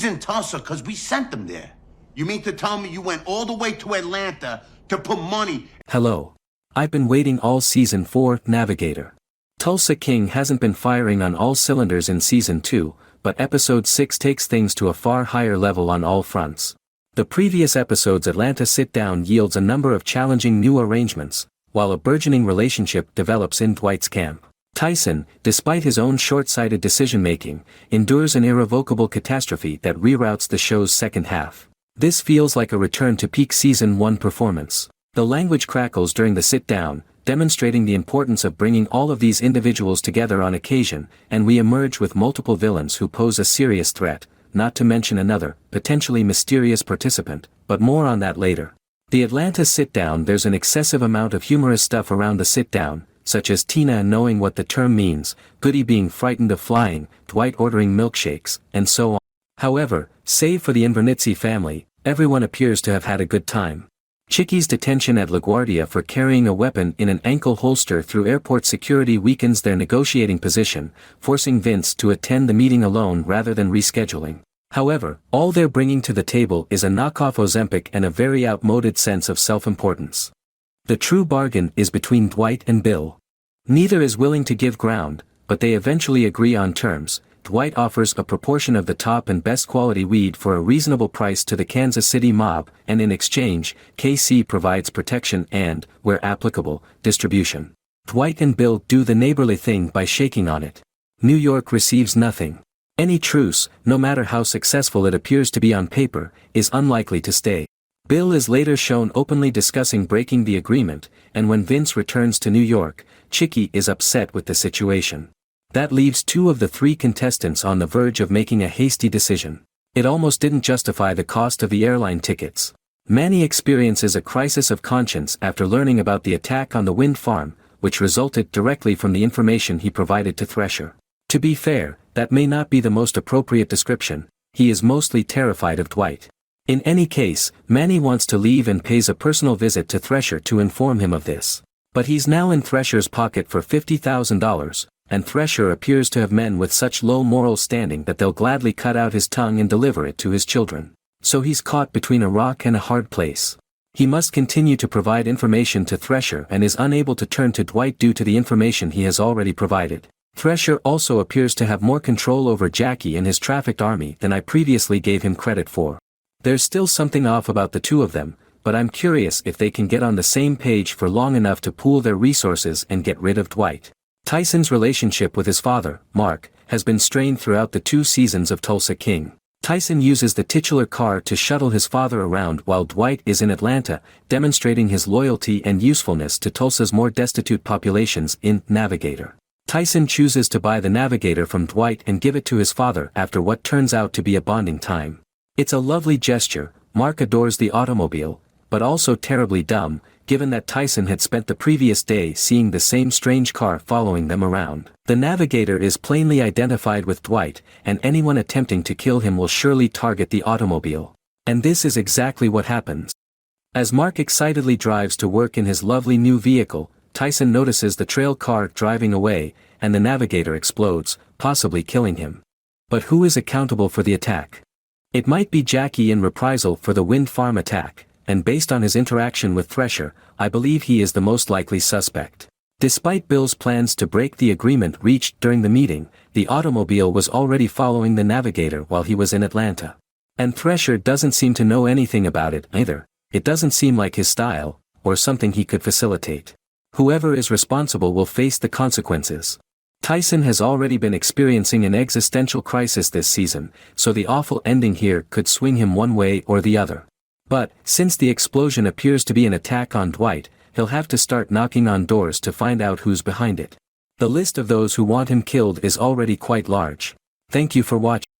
He's in Tulsa because we sent him there. You mean to tell me you went all the way to Atlanta to put money? Hello. I've been waiting all season 4, Navigator. Tulsa King hasn't been firing on all cylinders in season 2, but episode 6 takes things to a far higher level on all fronts. The previous episode's Atlanta sit-down yields a number of challenging new arrangements, while a burgeoning relationship develops in Dwight's camp. Tyson, despite his own short-sighted decision-making, endures an irrevocable catastrophe that reroutes the show's second half. This feels like a return to peak season 1 performance. The language crackles during the sit-down, demonstrating the importance of bringing all of these individuals together on occasion, and we emerge with multiple villains who pose a serious threat, not to mention another, potentially mysterious participant, but more on that later. The Atlanta sit-down. There's an excessive amount of humorous stuff around the sit-down, such as Tina knowing what the term means, Goody being frightened of flying, Dwight ordering milkshakes, and so on. However, save for the Invernizzi family, everyone appears to have had a good time. Chicky's detention at LaGuardia for carrying a weapon in an ankle holster through airport security weakens their negotiating position, forcing Vince to attend the meeting alone rather than rescheduling. However, all they're bringing to the table is a knockoff Ozempic and a very outmoded sense of self-importance. The true bargain is between Dwight and Bill. Neither is willing to give ground, but they eventually agree on terms. Dwight offers a proportion of the top and best quality weed for a reasonable price to the Kansas City mob, and in exchange, KC provides protection and, where applicable, distribution. Dwight and Bill do the neighborly thing by shaking on it. New York receives nothing. Any truce, no matter how successful it appears to be on paper, is unlikely to stay. Bill is later shown openly discussing breaking the agreement, and when Vince returns to New York, Chicky is upset with the situation. That leaves 2 of the 3 contestants on the verge of making a hasty decision. It almost didn't justify the cost of the airline tickets. Manny experiences a crisis of conscience after learning about the attack on the wind farm, which resulted directly from the information he provided to Thresher. To be fair, that may not be the most appropriate description. He is mostly terrified of Dwight. In any case, Manny wants to leave and pays a personal visit to Thresher to inform him of this. But he's now in Thresher's pocket for $50,000, and Thresher appears to have men with such low moral standing that they'll gladly cut out his tongue and deliver it to his children. So he's caught between a rock and a hard place. He must continue to provide information to Thresher and is unable to turn to Dwight due to the information he has already provided. Thresher also appears to have more control over Jackie and his trafficked army than I previously gave him credit for. There's still something off about the 2 of them, but I'm curious if they can get on the same page for long enough to pool their resources and get rid of Dwight. Tyson's relationship with his father, Mark, has been strained throughout the 2 seasons of Tulsa King. Tyson uses the titular car to shuttle his father around while Dwight is in Atlanta, demonstrating his loyalty and usefulness to Tulsa's more destitute populations in Navigator. Tyson chooses to buy the Navigator from Dwight and give it to his father after what turns out to be a bonding time. It's a lovely gesture. Mark adores the automobile, but also terribly dumb, given that Tyson had spent the previous day seeing the same strange car following them around. The Navigator is plainly identified with Dwight, and anyone attempting to kill him will surely target the automobile. And this is exactly what happens. As Mark excitedly drives to work in his lovely new vehicle, Tyson notices the trail car driving away, and the Navigator explodes, possibly killing him. But who is accountable for the attack? It might be Jackie in reprisal for the wind farm attack, and based on his interaction with Thresher, I believe he is the most likely suspect. Despite Bill's plans to break the agreement reached during the meeting, the automobile was already following the Navigator while he was in Atlanta. And Thresher doesn't seem to know anything about it either. It doesn't seem like his style, or something he could facilitate. Whoever is responsible will face the consequences. Tyson has already been experiencing an existential crisis this season, so the awful ending here could swing him one way or the other. But, since the explosion appears to be an attack on Dwight, he'll have to start knocking on doors to find out who's behind it. The list of those who want him killed is already quite large. Thank you for watching.